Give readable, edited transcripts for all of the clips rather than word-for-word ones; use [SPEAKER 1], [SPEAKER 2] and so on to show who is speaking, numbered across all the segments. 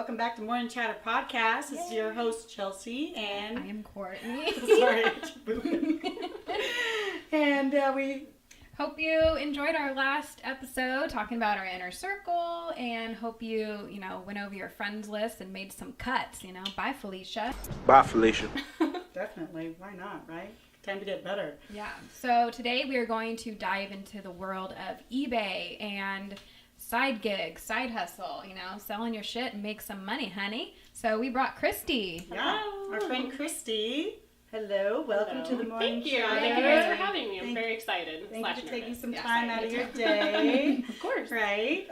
[SPEAKER 1] welcome back to Morning Chatter Podcast. This is your host, Chelsea, and...
[SPEAKER 2] I am Courtney.
[SPEAKER 1] Sorry. And we...
[SPEAKER 2] Hope you enjoyed our last episode talking about our inner circle, and hope you went over your friends list and made some cuts, Bye, Felicia.
[SPEAKER 3] Bye, Felicia.
[SPEAKER 1] Definitely. Why not, right? Time to get better.
[SPEAKER 2] Yeah. So today we are going to dive into the world of eBay and side gigs, side hustle, selling your shit and make some money, honey. So we brought Christy.
[SPEAKER 1] Yeah. Our friend Christy. Hello. Welcome to the Morning
[SPEAKER 4] Thank you.
[SPEAKER 1] Chatter.
[SPEAKER 4] Thank you guys for having me. I'm very excited.
[SPEAKER 1] Thank you for taking
[SPEAKER 4] nervous.
[SPEAKER 1] some time out of your day.
[SPEAKER 4] Of course.
[SPEAKER 1] Right.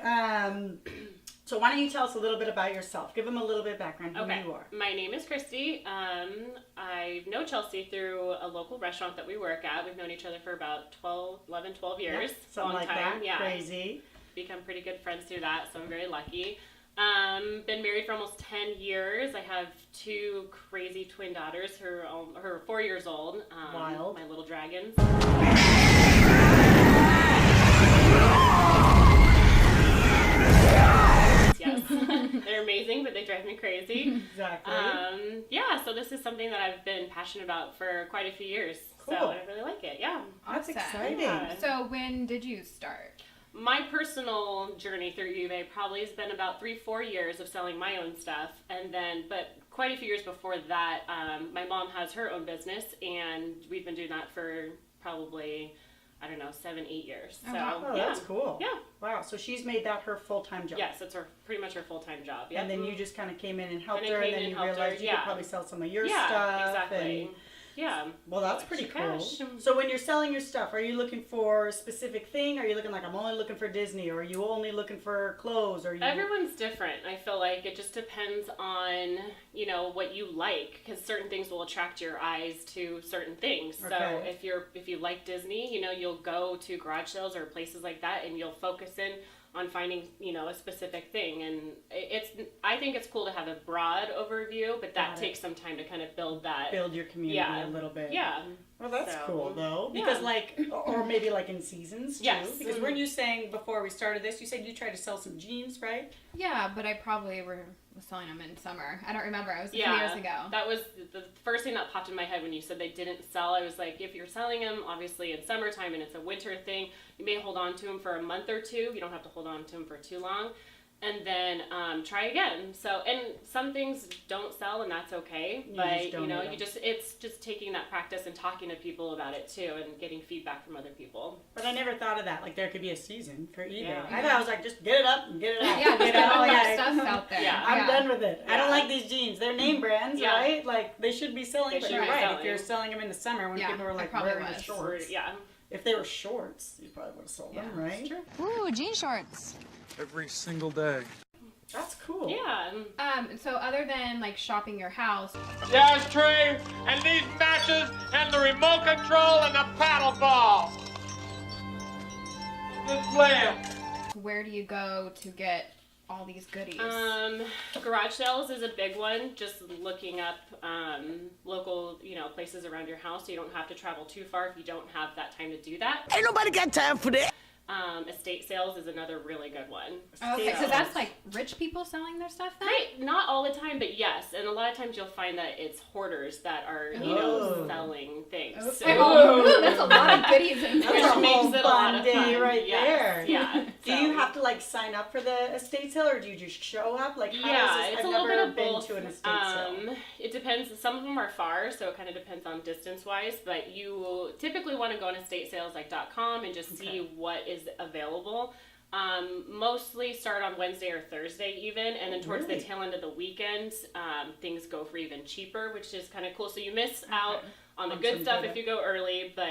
[SPEAKER 1] So why don't you tell us a little bit about yourself? Give them a little bit of background who you are.
[SPEAKER 4] My name is Christy. I know Chelsea through a local restaurant that we work at. We've known each other for about 11, 12 years.
[SPEAKER 1] Yep, something like
[SPEAKER 4] time.
[SPEAKER 1] that.
[SPEAKER 4] Yeah.
[SPEAKER 1] Crazy.
[SPEAKER 4] Become pretty good friends through that, so I'm very lucky. Been married for almost 10 years. I have two crazy twin daughters who are 4 years old.
[SPEAKER 1] Wild.
[SPEAKER 4] My little dragons. Yes. They're amazing, but they drive me crazy.
[SPEAKER 1] Exactly.
[SPEAKER 4] So this is something that I've been passionate about for quite a few years.
[SPEAKER 1] Cool.
[SPEAKER 4] So I really like it. Yeah.
[SPEAKER 1] That's
[SPEAKER 2] Awesome.
[SPEAKER 1] exciting.
[SPEAKER 4] Yeah.
[SPEAKER 2] So when did you start?
[SPEAKER 4] My personal journey through eBay probably has been about 3-4 years of selling my own stuff, but quite a few years before that, my mom has her own business, and we've been doing that for probably 7-8 years.
[SPEAKER 2] Oh,
[SPEAKER 4] So
[SPEAKER 2] wow.
[SPEAKER 1] Oh,
[SPEAKER 4] yeah.
[SPEAKER 1] that's cool.
[SPEAKER 4] Yeah.
[SPEAKER 1] Wow. So she's made that her full-time job.
[SPEAKER 4] Yes, it's pretty much her full-time job. Yep.
[SPEAKER 1] And then you just kind of came in and helped
[SPEAKER 4] And I
[SPEAKER 1] her,
[SPEAKER 4] came
[SPEAKER 1] and then
[SPEAKER 4] in
[SPEAKER 1] you
[SPEAKER 4] and helped her,
[SPEAKER 1] realized you could
[SPEAKER 4] yeah.
[SPEAKER 1] probably sell some of your
[SPEAKER 4] Yeah,
[SPEAKER 1] stuff.
[SPEAKER 4] exactly.
[SPEAKER 1] And,
[SPEAKER 4] Yeah.
[SPEAKER 1] well, that's pretty cool.
[SPEAKER 4] Cash.
[SPEAKER 1] So when you're selling your stuff, are you looking for a specific thing? Are you looking like, I'm only looking for Disney? Or are you only looking for clothes? Or you...
[SPEAKER 4] Everyone's different. I feel like it just depends on, what you like, because certain things will attract your eyes to certain things. So
[SPEAKER 1] Okay.
[SPEAKER 4] if you like Disney, you'll go to garage sales or places like that, and you'll focus in on finding, a specific thing. And I think it's cool to have a broad overview, but that takes some time to kind of build
[SPEAKER 1] Build your community a little bit.
[SPEAKER 4] Yeah.
[SPEAKER 1] Well, that's
[SPEAKER 4] So,
[SPEAKER 1] cool, though.
[SPEAKER 4] yeah.
[SPEAKER 1] Because, or maybe in seasons, too.
[SPEAKER 4] Yes.
[SPEAKER 1] Because weren't you saying before we started this, you said you tried to sell some jeans, right?
[SPEAKER 2] Yeah, but I probably was selling them in summer. I don't remember. It was a few years ago.
[SPEAKER 4] That was the first thing that popped in my head when you said they didn't sell. I was like, if you're selling them, obviously in summertime and it's a winter thing, you may hold on to them for a month or two. You don't have to hold on to them for too long. And then try again. So, and some things don't sell, and that's okay. It's just taking that practice and talking to people about it too, and getting feedback from other people.
[SPEAKER 1] But I never thought of that. There could be a season for eBay.
[SPEAKER 4] Yeah.
[SPEAKER 1] I thought I was like, just get it up and get it out.
[SPEAKER 2] Yeah, just get all
[SPEAKER 1] your
[SPEAKER 2] your stuff out there.
[SPEAKER 4] Yeah.
[SPEAKER 1] I'm done with it. I don't
[SPEAKER 4] Yeah.
[SPEAKER 1] like these jeans. They're name brands,
[SPEAKER 4] Yeah.
[SPEAKER 1] right? They should be selling.
[SPEAKER 4] They
[SPEAKER 1] But
[SPEAKER 4] should
[SPEAKER 1] you're
[SPEAKER 4] be
[SPEAKER 1] right. If
[SPEAKER 4] selling.
[SPEAKER 1] you're selling them in the summer when
[SPEAKER 2] Yeah,
[SPEAKER 1] people were
[SPEAKER 2] I probably
[SPEAKER 1] wearing the
[SPEAKER 2] was.
[SPEAKER 1] shorts.
[SPEAKER 4] Yeah.
[SPEAKER 1] If they were shorts, you probably would have sold them,
[SPEAKER 2] Yeah,
[SPEAKER 1] right?
[SPEAKER 2] that's true. Ooh, jean shorts.
[SPEAKER 3] Every single day.
[SPEAKER 1] That's cool.
[SPEAKER 4] Yeah.
[SPEAKER 2] So other than shopping your house,
[SPEAKER 5] The ashtray, and these matches, and the remote control, and the paddle ball. This lamp.
[SPEAKER 2] where do you go to get all these goodies?
[SPEAKER 4] Garage sales is a big one. Just looking up local, places around your house, so you don't have to travel too far if you don't have that time to do that.
[SPEAKER 6] Ain't nobody got time for that.
[SPEAKER 4] Estate sales is another really good one.
[SPEAKER 2] Okay, so that's rich people selling their stuff then?
[SPEAKER 4] Not all the time, but yes. And a lot of times you'll find that it's hoarders that are, selling things.
[SPEAKER 2] Okay.
[SPEAKER 4] So,
[SPEAKER 2] Ooh, that's a lot of goodies in there.
[SPEAKER 1] That's a
[SPEAKER 4] which makes
[SPEAKER 1] whole
[SPEAKER 4] it a lot
[SPEAKER 1] fun
[SPEAKER 4] of
[SPEAKER 1] day
[SPEAKER 4] fun.
[SPEAKER 1] right
[SPEAKER 4] Yes,
[SPEAKER 1] there.
[SPEAKER 4] Yeah.
[SPEAKER 1] Do you have to sign up for the estate sale, or do you just show up? How does this?
[SPEAKER 4] It's
[SPEAKER 1] I've
[SPEAKER 4] a little
[SPEAKER 1] never
[SPEAKER 4] bit of
[SPEAKER 1] been
[SPEAKER 4] both.
[SPEAKER 1] to an estate sale.
[SPEAKER 4] It depends. Some of them are far, so it kind of depends on distance-wise. But you typically want to go on estatesales.com and just see what is available. Mostly start on Wednesday or Thursday even, and then towards the tail end of the weekend, things go for even cheaper, which is kind of cool. So you miss out on the good stuff if you go early, but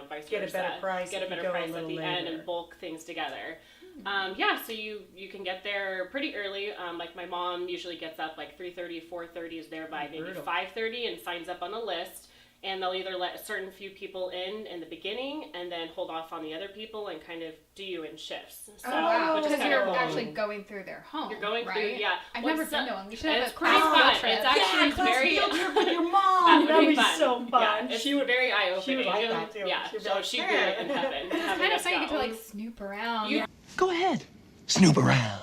[SPEAKER 4] vice versa.
[SPEAKER 1] Get a better price
[SPEAKER 4] Get a
[SPEAKER 1] if you
[SPEAKER 4] better
[SPEAKER 1] go a
[SPEAKER 4] price at
[SPEAKER 1] little
[SPEAKER 4] the end
[SPEAKER 1] later.
[SPEAKER 4] and bulk things together. So you can get there pretty early. My mom usually gets up 3:30, 4:30 is there by maybe 5:30 and signs up on a list. And they'll either let a certain few people in the beginning and then hold off on the other people and kind of do you in shifts. So,
[SPEAKER 2] Wow,
[SPEAKER 4] which is
[SPEAKER 2] because
[SPEAKER 4] kinda
[SPEAKER 2] you're
[SPEAKER 4] cool.
[SPEAKER 2] actually going through their home.
[SPEAKER 4] You're going
[SPEAKER 2] right?
[SPEAKER 4] through, yeah.
[SPEAKER 2] I've
[SPEAKER 4] Well,
[SPEAKER 2] never
[SPEAKER 4] so-
[SPEAKER 2] been to one. We should have
[SPEAKER 4] It's
[SPEAKER 2] a
[SPEAKER 4] pretty
[SPEAKER 2] class
[SPEAKER 4] fun.
[SPEAKER 2] field trip.
[SPEAKER 4] It's actually
[SPEAKER 1] class
[SPEAKER 4] very
[SPEAKER 1] field trip with your mom.
[SPEAKER 4] that
[SPEAKER 1] That'd
[SPEAKER 4] would
[SPEAKER 1] be
[SPEAKER 4] be fun.
[SPEAKER 1] so fun.
[SPEAKER 4] Yeah, it's
[SPEAKER 1] She would.
[SPEAKER 4] very eye-opening.
[SPEAKER 1] She would like that too.
[SPEAKER 4] Yeah,
[SPEAKER 1] She'd be
[SPEAKER 4] so
[SPEAKER 1] like,
[SPEAKER 4] she'd be in heaven.
[SPEAKER 2] It's kind of fun. You get to snoop around.
[SPEAKER 6] Go ahead. Snoop around.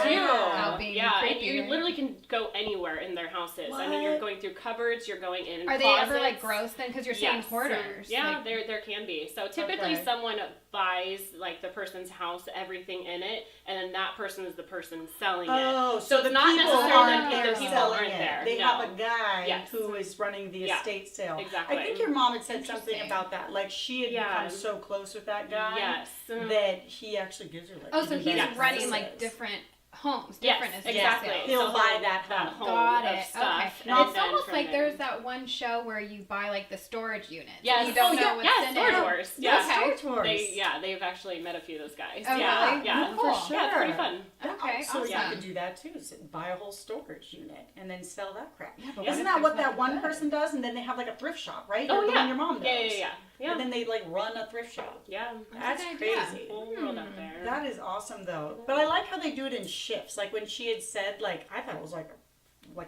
[SPEAKER 2] Without being
[SPEAKER 4] Yeah, and
[SPEAKER 2] creepy,
[SPEAKER 4] you
[SPEAKER 2] right?
[SPEAKER 4] literally can go anywhere in their houses. I mean, you're going through cupboards, you're going in
[SPEAKER 2] Are they
[SPEAKER 4] closets.
[SPEAKER 2] ever like gross then? Because you're saying hoarders.
[SPEAKER 4] Yeah,
[SPEAKER 2] like,
[SPEAKER 4] there can be. So typically
[SPEAKER 1] Okay.
[SPEAKER 4] someone buys like the person's house, everything in it, and then that person is the person selling it.
[SPEAKER 1] Oh, so the
[SPEAKER 4] it's not
[SPEAKER 1] people
[SPEAKER 4] necessarily
[SPEAKER 1] aren't
[SPEAKER 4] that
[SPEAKER 1] there
[SPEAKER 4] the people
[SPEAKER 1] selling
[SPEAKER 4] aren't
[SPEAKER 1] it.
[SPEAKER 4] there.
[SPEAKER 1] They
[SPEAKER 4] no.
[SPEAKER 1] have a guy
[SPEAKER 4] Yes.
[SPEAKER 1] who is running the
[SPEAKER 4] Yeah,
[SPEAKER 1] estate sale.
[SPEAKER 4] exactly.
[SPEAKER 1] I think your mom had said something
[SPEAKER 2] Interesting.
[SPEAKER 1] about that. Like she had
[SPEAKER 4] Yeah.
[SPEAKER 1] become so close with that guy
[SPEAKER 4] Yes.
[SPEAKER 1] that he actually gives her like.
[SPEAKER 2] oh, so
[SPEAKER 1] even
[SPEAKER 2] he's
[SPEAKER 1] better
[SPEAKER 2] running like
[SPEAKER 1] prices.
[SPEAKER 2] different homes,
[SPEAKER 4] Yes,
[SPEAKER 2] different estate
[SPEAKER 4] exactly.
[SPEAKER 2] sales.
[SPEAKER 1] He'll
[SPEAKER 4] So
[SPEAKER 1] buy that
[SPEAKER 4] that
[SPEAKER 1] home.
[SPEAKER 4] home
[SPEAKER 2] Got
[SPEAKER 4] of
[SPEAKER 2] it.
[SPEAKER 4] stuff.
[SPEAKER 2] Okay.
[SPEAKER 4] and
[SPEAKER 2] It's
[SPEAKER 4] then
[SPEAKER 2] almost
[SPEAKER 4] from
[SPEAKER 2] like
[SPEAKER 4] there.
[SPEAKER 2] there's that one show where you buy like the storage units.
[SPEAKER 4] Yes.
[SPEAKER 2] You don't
[SPEAKER 4] Oh,
[SPEAKER 2] know
[SPEAKER 4] yeah,
[SPEAKER 2] what's
[SPEAKER 4] yeah,
[SPEAKER 2] in
[SPEAKER 4] Storage
[SPEAKER 2] it.
[SPEAKER 4] Wars.
[SPEAKER 1] Yeah,
[SPEAKER 2] Okay.
[SPEAKER 1] Storage Wars.
[SPEAKER 4] They've actually met a few of those guys.
[SPEAKER 2] Oh,
[SPEAKER 4] yeah,
[SPEAKER 2] really?
[SPEAKER 4] yeah.
[SPEAKER 2] Oh, cool.
[SPEAKER 1] For
[SPEAKER 4] Yeah, it's pretty
[SPEAKER 1] sure.
[SPEAKER 4] fun.
[SPEAKER 2] Okay,
[SPEAKER 1] So yeah,
[SPEAKER 2] awesome.
[SPEAKER 1] you could do that too. Buy a whole storage unit and then sell that crap.
[SPEAKER 2] Yeah, but
[SPEAKER 1] Isn't
[SPEAKER 2] what
[SPEAKER 1] that
[SPEAKER 2] if
[SPEAKER 1] what
[SPEAKER 2] there's
[SPEAKER 1] that one
[SPEAKER 2] nothing good?
[SPEAKER 1] person does? And then they have like a thrift shop, right?
[SPEAKER 4] Oh
[SPEAKER 1] Or the
[SPEAKER 4] yeah.
[SPEAKER 1] one your mom does.
[SPEAKER 4] Yeah.
[SPEAKER 1] And then they like run a thrift shop.
[SPEAKER 4] Yeah.
[SPEAKER 1] That's
[SPEAKER 2] a good idea.
[SPEAKER 1] crazy.
[SPEAKER 4] Whole world out there.
[SPEAKER 1] That is awesome though. But I like how they do it in shifts. Like when she had said, like I thought it was like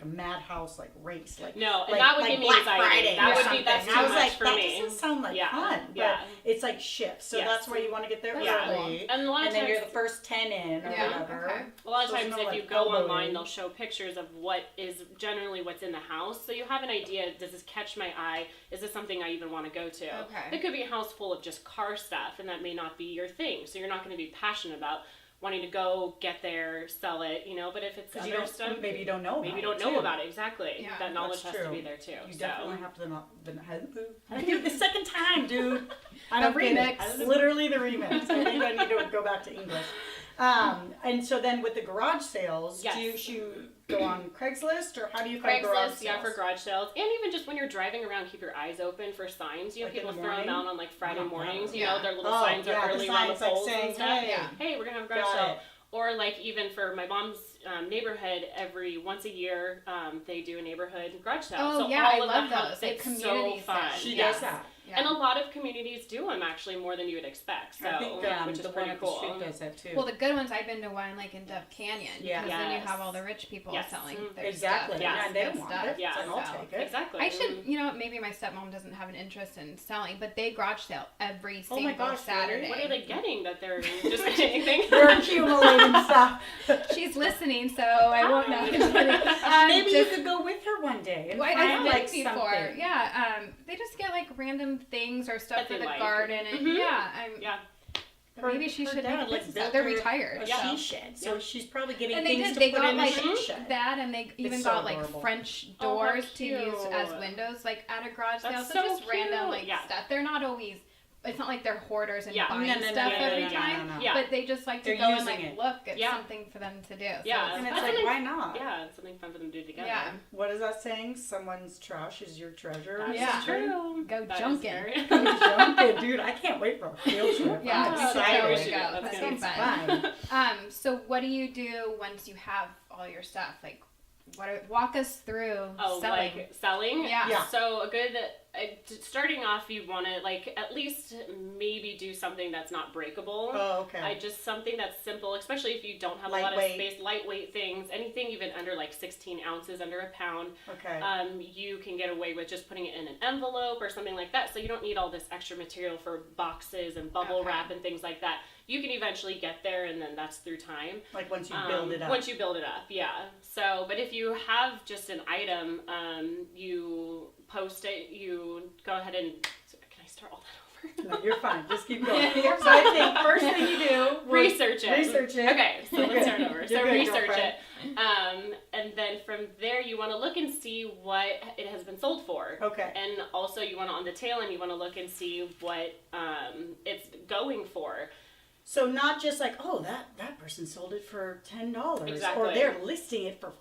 [SPEAKER 1] a madhouse like race. Like
[SPEAKER 4] No, and
[SPEAKER 1] like,
[SPEAKER 4] that would
[SPEAKER 1] like
[SPEAKER 4] give me
[SPEAKER 1] Black
[SPEAKER 4] anxiety.
[SPEAKER 1] Friday
[SPEAKER 4] That
[SPEAKER 1] or
[SPEAKER 4] would
[SPEAKER 1] something.
[SPEAKER 4] be that's too
[SPEAKER 1] I was
[SPEAKER 4] much
[SPEAKER 1] like,
[SPEAKER 4] for
[SPEAKER 1] that
[SPEAKER 4] me.
[SPEAKER 1] doesn't sound like
[SPEAKER 4] Yeah.
[SPEAKER 1] fun. But
[SPEAKER 4] Yeah.
[SPEAKER 1] it's like shifts. So
[SPEAKER 4] Yes.
[SPEAKER 1] that's where you want to get there
[SPEAKER 2] That's
[SPEAKER 1] early.
[SPEAKER 4] And a lot of
[SPEAKER 1] And then
[SPEAKER 4] times
[SPEAKER 1] you're the first 10 in or
[SPEAKER 2] Yeah,
[SPEAKER 1] whatever.
[SPEAKER 2] okay.
[SPEAKER 4] A lot of
[SPEAKER 1] So it's
[SPEAKER 4] times,
[SPEAKER 1] not
[SPEAKER 4] if
[SPEAKER 1] like
[SPEAKER 4] you go
[SPEAKER 1] elbowing.
[SPEAKER 4] online, they'll show pictures of what is generally what's in the house, so you have an idea. Does this catch my eye? Is this something I even want to go to?
[SPEAKER 2] Okay.
[SPEAKER 4] It could be a house full of just car stuff, and that may not be your thing. So you're not going to be passionate about wanting to go get there, sell it, But if it's
[SPEAKER 1] Because
[SPEAKER 4] other
[SPEAKER 1] you don't,
[SPEAKER 4] stuff,
[SPEAKER 1] maybe you don't know.
[SPEAKER 4] maybe you
[SPEAKER 1] about
[SPEAKER 4] don't
[SPEAKER 1] it,
[SPEAKER 4] know
[SPEAKER 1] too.
[SPEAKER 4] about it exactly.
[SPEAKER 2] Yeah,
[SPEAKER 4] that knowledge
[SPEAKER 1] That's
[SPEAKER 4] has to
[SPEAKER 1] true.
[SPEAKER 4] be there too.
[SPEAKER 1] You
[SPEAKER 4] so.
[SPEAKER 1] definitely have to not. I do it the second time, dude. I don't
[SPEAKER 2] The
[SPEAKER 1] get
[SPEAKER 2] remix.
[SPEAKER 1] it. It's literally the remix. I think I need to go back to English. And so then with the garage sales,
[SPEAKER 4] Yes.
[SPEAKER 1] do you go on Craigslist or how do you find garage
[SPEAKER 4] Craigslist,
[SPEAKER 1] sales?
[SPEAKER 4] yeah, for garage sales, and even just when you're driving around, keep your eyes open for signs.
[SPEAKER 1] Like in
[SPEAKER 4] People
[SPEAKER 1] the
[SPEAKER 4] throw them
[SPEAKER 1] morning?
[SPEAKER 4] out on like Friday
[SPEAKER 1] Oh,
[SPEAKER 4] mornings.
[SPEAKER 1] wow.
[SPEAKER 4] You know, their little
[SPEAKER 1] Oh,
[SPEAKER 4] signs
[SPEAKER 1] yeah,
[SPEAKER 4] are
[SPEAKER 1] the
[SPEAKER 4] early around the
[SPEAKER 1] signs, like,
[SPEAKER 4] poles
[SPEAKER 1] saying,
[SPEAKER 4] and stuff.
[SPEAKER 1] hey.
[SPEAKER 2] Yeah.
[SPEAKER 4] Hey, we're gonna have a garage
[SPEAKER 1] Got
[SPEAKER 4] sale.
[SPEAKER 1] it.
[SPEAKER 4] Or like even for my mom's neighborhood, once a year they do a neighborhood garage sale.
[SPEAKER 2] Oh,
[SPEAKER 4] so
[SPEAKER 2] yeah,
[SPEAKER 4] all
[SPEAKER 2] I
[SPEAKER 4] of
[SPEAKER 2] love
[SPEAKER 4] the house,
[SPEAKER 2] those, like
[SPEAKER 4] it's
[SPEAKER 2] community
[SPEAKER 4] so fun.
[SPEAKER 2] sales.
[SPEAKER 1] She
[SPEAKER 4] Yes.
[SPEAKER 1] does that.
[SPEAKER 2] Yeah.
[SPEAKER 4] And a lot of communities do them actually more than you would expect. So
[SPEAKER 1] I think
[SPEAKER 4] which is
[SPEAKER 1] the one
[SPEAKER 4] pretty
[SPEAKER 1] up the
[SPEAKER 4] cool.
[SPEAKER 1] street does that too.
[SPEAKER 2] Well, the good ones, I've been to one like in Dove Canyon.
[SPEAKER 1] Yeah.
[SPEAKER 2] Because then you
[SPEAKER 4] Yes.
[SPEAKER 2] have all the rich people
[SPEAKER 4] Yes.
[SPEAKER 2] selling
[SPEAKER 4] Mm.
[SPEAKER 2] their
[SPEAKER 1] Exactly.
[SPEAKER 2] stuff.
[SPEAKER 1] Yeah,
[SPEAKER 2] It's
[SPEAKER 1] and they
[SPEAKER 2] good
[SPEAKER 1] want
[SPEAKER 2] stuff.
[SPEAKER 1] it.
[SPEAKER 4] Yeah.
[SPEAKER 1] It's like, I'll
[SPEAKER 2] So-
[SPEAKER 1] take it.
[SPEAKER 4] Exactly.
[SPEAKER 2] I should, maybe my stepmom doesn't have an interest in selling, but they garage sale every
[SPEAKER 1] Oh
[SPEAKER 2] single
[SPEAKER 1] my gosh,
[SPEAKER 2] Saturday.
[SPEAKER 1] really?
[SPEAKER 4] What are they getting that they're just anything?
[SPEAKER 1] They're accumulating stuff.
[SPEAKER 2] She's listening, so I won't know. Just kidding.
[SPEAKER 1] Maybe
[SPEAKER 2] just-
[SPEAKER 1] you could go with her one day and
[SPEAKER 2] Well,
[SPEAKER 1] find
[SPEAKER 2] I've
[SPEAKER 1] like
[SPEAKER 2] been before.
[SPEAKER 1] something.
[SPEAKER 2] Yeah, they just get like random things or stuff
[SPEAKER 4] That
[SPEAKER 2] for
[SPEAKER 4] they
[SPEAKER 2] the
[SPEAKER 4] like.
[SPEAKER 2] garden, and
[SPEAKER 4] Mhm.
[SPEAKER 2] yeah,
[SPEAKER 1] Her-
[SPEAKER 2] maybe she
[SPEAKER 1] her
[SPEAKER 2] should
[SPEAKER 1] dad,
[SPEAKER 2] make a
[SPEAKER 1] like,
[SPEAKER 2] business.
[SPEAKER 1] built
[SPEAKER 2] They're
[SPEAKER 1] her
[SPEAKER 2] retired.
[SPEAKER 1] A
[SPEAKER 2] so.
[SPEAKER 1] she shed, so she's probably getting
[SPEAKER 2] And they
[SPEAKER 1] things
[SPEAKER 2] did.
[SPEAKER 1] to
[SPEAKER 2] They
[SPEAKER 1] put
[SPEAKER 2] got
[SPEAKER 1] in
[SPEAKER 2] like
[SPEAKER 1] the she shed.
[SPEAKER 2] that, and they even
[SPEAKER 1] so
[SPEAKER 2] got like
[SPEAKER 1] adorable.
[SPEAKER 2] French
[SPEAKER 4] Oh, how
[SPEAKER 2] doors to use as
[SPEAKER 4] cute.
[SPEAKER 2] windows, like at a garage sale.
[SPEAKER 4] That's
[SPEAKER 2] So,
[SPEAKER 4] so
[SPEAKER 2] just random
[SPEAKER 4] cute.
[SPEAKER 2] like
[SPEAKER 4] Yeah.
[SPEAKER 2] stuff. They're not always. It's not like they're hoarders and
[SPEAKER 4] Yeah.
[SPEAKER 2] buying
[SPEAKER 1] No, no, no,
[SPEAKER 2] stuff
[SPEAKER 1] no, no,
[SPEAKER 2] every
[SPEAKER 1] no, no,
[SPEAKER 2] time.
[SPEAKER 1] no, no.
[SPEAKER 4] Yeah.
[SPEAKER 2] But they just like to
[SPEAKER 1] They're
[SPEAKER 2] go and
[SPEAKER 1] using
[SPEAKER 2] like
[SPEAKER 1] it.
[SPEAKER 2] look. It's
[SPEAKER 4] Yeah.
[SPEAKER 2] something for them to do. So
[SPEAKER 4] Yeah.
[SPEAKER 1] And it's
[SPEAKER 4] That's
[SPEAKER 1] like,
[SPEAKER 4] something-
[SPEAKER 1] why not?
[SPEAKER 4] Yeah, it's something fun for them to do together.
[SPEAKER 2] Yeah.
[SPEAKER 1] What is that saying? Someone's trash is your treasure.
[SPEAKER 4] That's
[SPEAKER 2] Yeah.
[SPEAKER 4] true.
[SPEAKER 2] Go
[SPEAKER 4] That is
[SPEAKER 2] junkin'.
[SPEAKER 4] very-
[SPEAKER 1] Jumping, dude, I can't wait for a field trip.
[SPEAKER 2] Yeah,
[SPEAKER 1] I'm
[SPEAKER 2] we
[SPEAKER 4] that's
[SPEAKER 2] should
[SPEAKER 1] excited.
[SPEAKER 2] totally
[SPEAKER 4] should
[SPEAKER 2] go.
[SPEAKER 4] go. That's
[SPEAKER 2] That's
[SPEAKER 4] gonna
[SPEAKER 2] so
[SPEAKER 4] be
[SPEAKER 2] fun. So what do you do once you have all your stuff? Like, walk us through
[SPEAKER 4] Oh,
[SPEAKER 2] selling.
[SPEAKER 4] like selling?
[SPEAKER 2] Yeah.
[SPEAKER 1] Yeah.
[SPEAKER 4] So a good, starting off, you want to like at least maybe do something that's not breakable.
[SPEAKER 1] Oh, okay.
[SPEAKER 4] I just something that's simple, especially if you don't have a lot of
[SPEAKER 1] Lightweight.
[SPEAKER 4] space, lightweight things, anything even under like 16 ounces, under a pound.
[SPEAKER 1] Okay.
[SPEAKER 4] You can get away with just putting it in an envelope or something like that. So you don't need all this extra material for boxes and bubble
[SPEAKER 2] Okay.
[SPEAKER 4] wrap and things like that. You can eventually get there, and then that's through time.
[SPEAKER 1] Like once you build it up.
[SPEAKER 4] Once you build it up, yeah. So, but if you have just an item, you post it, you go ahead and, can I start all that over?
[SPEAKER 1] No, you're fine. Just keep going.
[SPEAKER 2] Yeah, you're
[SPEAKER 1] So I think first thing you do was
[SPEAKER 4] Research it.
[SPEAKER 1] Research it.
[SPEAKER 4] Okay, so let's start over.
[SPEAKER 1] You're
[SPEAKER 4] So
[SPEAKER 1] good,
[SPEAKER 4] research
[SPEAKER 1] girlfriend.
[SPEAKER 4] it. And then from there, you want to look and see what it has been sold for.
[SPEAKER 1] Okay.
[SPEAKER 4] And also, you want to, on the tail end, you want to look and see what it's going for.
[SPEAKER 1] So not just like, oh, that person sold it for $10,
[SPEAKER 4] Exactly.
[SPEAKER 1] or they're listing it for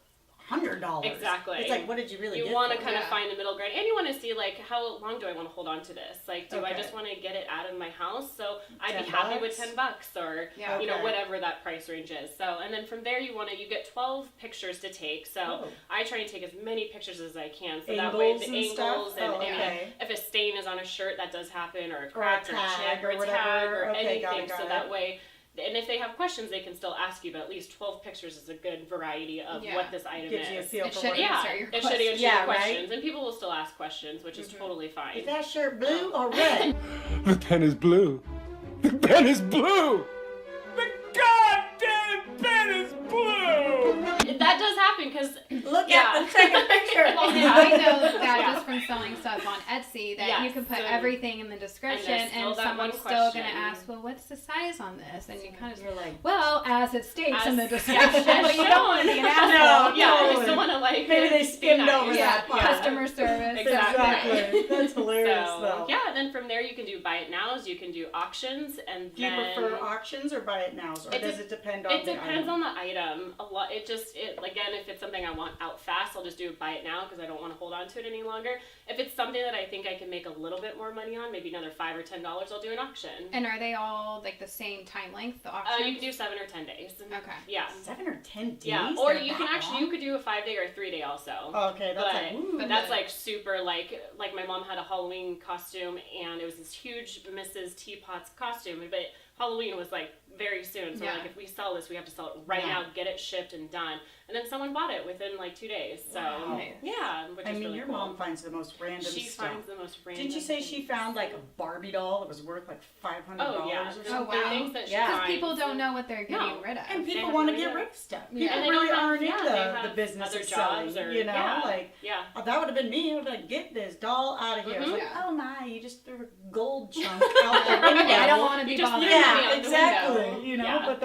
[SPEAKER 1] $100.
[SPEAKER 4] Exactly.
[SPEAKER 1] It's like, what did you really
[SPEAKER 4] You
[SPEAKER 1] get?
[SPEAKER 4] want to
[SPEAKER 1] for
[SPEAKER 4] kind
[SPEAKER 1] it?
[SPEAKER 4] of find the middle ground, and you want to see like how long do I want to hold on to this? Like, do I
[SPEAKER 1] Okay.
[SPEAKER 4] just want to get it out of my house? So I'd be
[SPEAKER 1] $10?
[SPEAKER 4] happy with $10, or
[SPEAKER 2] Yeah.
[SPEAKER 4] you know,
[SPEAKER 1] Okay.
[SPEAKER 4] whatever that price range is. So, and then from there you get 12 pictures to take. So
[SPEAKER 1] Oh.
[SPEAKER 4] I try and take as many pictures as I can. So that way
[SPEAKER 1] Angles
[SPEAKER 4] the
[SPEAKER 1] and
[SPEAKER 4] angles
[SPEAKER 1] stuff?
[SPEAKER 4] and
[SPEAKER 1] Oh,
[SPEAKER 4] any,
[SPEAKER 1] okay.
[SPEAKER 4] if a stain is on a shirt, that does happen, or a
[SPEAKER 1] Or a
[SPEAKER 4] crack or a
[SPEAKER 1] tag
[SPEAKER 4] chip
[SPEAKER 1] or
[SPEAKER 4] or a
[SPEAKER 1] whatever.
[SPEAKER 4] tag or
[SPEAKER 1] Okay, got it,
[SPEAKER 4] anything.
[SPEAKER 1] got
[SPEAKER 4] So
[SPEAKER 1] it.
[SPEAKER 4] that way. And if they have questions, they can still ask you, but at least 12 pictures is a good variety of
[SPEAKER 2] Yeah.
[SPEAKER 4] what this item
[SPEAKER 1] Gives you a
[SPEAKER 4] is.
[SPEAKER 1] feel
[SPEAKER 2] It
[SPEAKER 1] for
[SPEAKER 2] should
[SPEAKER 1] what
[SPEAKER 4] Yeah,
[SPEAKER 2] answer your
[SPEAKER 4] it should answer
[SPEAKER 1] Yeah,
[SPEAKER 4] your
[SPEAKER 1] right?
[SPEAKER 4] questions, and people will still ask questions, which is totally fine.
[SPEAKER 1] Is that shirt blue or red?
[SPEAKER 3] The pen is blue. The pen is blue! The goddamn pen is blue!
[SPEAKER 4] because
[SPEAKER 1] Look
[SPEAKER 4] Yeah.
[SPEAKER 1] at the second picture.
[SPEAKER 2] Well, and I know that
[SPEAKER 4] Yeah.
[SPEAKER 2] just from selling stuff on Etsy that
[SPEAKER 4] Yes,
[SPEAKER 2] you can put
[SPEAKER 4] so-
[SPEAKER 2] everything in the description,
[SPEAKER 4] and there's still
[SPEAKER 2] and
[SPEAKER 4] that
[SPEAKER 2] someone's
[SPEAKER 4] one
[SPEAKER 2] still going to
[SPEAKER 4] question.
[SPEAKER 2] ask, well, what's the size on this? And you kind of
[SPEAKER 1] You're like,
[SPEAKER 2] well, as it states in the
[SPEAKER 4] As-
[SPEAKER 2] description,
[SPEAKER 4] yeah,
[SPEAKER 2] but you
[SPEAKER 4] shown.
[SPEAKER 2] don't want to be an
[SPEAKER 1] No,
[SPEAKER 2] asshole.
[SPEAKER 4] yeah,
[SPEAKER 1] totally.
[SPEAKER 4] you still want to like
[SPEAKER 1] Maybe they
[SPEAKER 4] be
[SPEAKER 1] skimmed
[SPEAKER 4] nice.
[SPEAKER 1] over
[SPEAKER 2] Yeah,
[SPEAKER 1] that part.
[SPEAKER 2] customer service.
[SPEAKER 4] Exactly.
[SPEAKER 1] That's hilarious,
[SPEAKER 4] So
[SPEAKER 1] though.
[SPEAKER 4] yeah, then from there you can do buy it nows, you can do auctions, and
[SPEAKER 1] Do you
[SPEAKER 4] then
[SPEAKER 1] prefer auctions or buy it nows, or
[SPEAKER 4] It
[SPEAKER 1] does
[SPEAKER 4] de-
[SPEAKER 1] it depend on
[SPEAKER 4] it
[SPEAKER 1] the
[SPEAKER 4] depends
[SPEAKER 1] item?
[SPEAKER 4] on the item. A lot. It again, if it's something I want out fast, I'll just do buy it now because I don't want to hold on to it any longer. If it's something that I think I can make a little bit more money on, maybe another $5 or $10, I'll do an auction.
[SPEAKER 2] And are they all like the same time length? The auction.
[SPEAKER 4] You can do 7 or 10 days.
[SPEAKER 2] Okay.
[SPEAKER 4] Yeah.
[SPEAKER 1] 7 or 10 days?
[SPEAKER 4] Yeah. Or
[SPEAKER 1] They're
[SPEAKER 4] you
[SPEAKER 1] that
[SPEAKER 4] can actually
[SPEAKER 1] long?
[SPEAKER 4] you could do a 5-day or a 3-day also.
[SPEAKER 1] Oh, okay, that's
[SPEAKER 4] but,
[SPEAKER 1] like, ooh.
[SPEAKER 4] but that's like super like my mom had a Halloween costume and it was this huge Mrs. Teapot's costume, but Halloween was like very soon, so
[SPEAKER 2] Yeah.
[SPEAKER 4] we're like, if we sell this, we have to sell it right
[SPEAKER 1] Yeah.
[SPEAKER 4] now, get it shipped and done. And then someone bought it within like 2 days. So
[SPEAKER 1] Wow.
[SPEAKER 4] yeah, which
[SPEAKER 1] I
[SPEAKER 4] is
[SPEAKER 1] mean,
[SPEAKER 4] really
[SPEAKER 1] your
[SPEAKER 4] cool.
[SPEAKER 1] mom finds the most random
[SPEAKER 4] She
[SPEAKER 1] stuff.
[SPEAKER 4] finds the most random.
[SPEAKER 1] Didn't you say she
[SPEAKER 4] things.
[SPEAKER 1] found like a Barbie doll that was worth like $500
[SPEAKER 4] Oh yeah,
[SPEAKER 1] or
[SPEAKER 4] there's
[SPEAKER 1] something?
[SPEAKER 2] wow.
[SPEAKER 4] things that she
[SPEAKER 1] Yeah.
[SPEAKER 2] Because
[SPEAKER 4] finds.
[SPEAKER 2] people don't know what they're getting
[SPEAKER 4] No.
[SPEAKER 2] rid of.
[SPEAKER 1] And people
[SPEAKER 4] They
[SPEAKER 1] want to
[SPEAKER 4] have no
[SPEAKER 1] get
[SPEAKER 4] idea.
[SPEAKER 1] rid of stuff.
[SPEAKER 2] Yeah.
[SPEAKER 1] People
[SPEAKER 4] And they
[SPEAKER 1] really
[SPEAKER 4] don't have-
[SPEAKER 1] aren't
[SPEAKER 4] yeah,
[SPEAKER 1] into
[SPEAKER 4] they
[SPEAKER 1] the
[SPEAKER 4] have
[SPEAKER 1] business
[SPEAKER 4] other
[SPEAKER 1] of selling,
[SPEAKER 4] jobs or-
[SPEAKER 1] you know?
[SPEAKER 4] yeah.
[SPEAKER 1] Like,
[SPEAKER 4] Yeah.
[SPEAKER 1] that would have been me. I would have like, get this doll out of here. It's like,
[SPEAKER 2] Yeah.
[SPEAKER 1] oh my, you just threw a gold chunk out the window.
[SPEAKER 2] I don't want to be
[SPEAKER 4] You just
[SPEAKER 2] bothered.
[SPEAKER 4] threw it
[SPEAKER 1] Yeah,
[SPEAKER 4] out the
[SPEAKER 1] exactly.
[SPEAKER 4] window.
[SPEAKER 1] You know,
[SPEAKER 4] Yeah.
[SPEAKER 1] but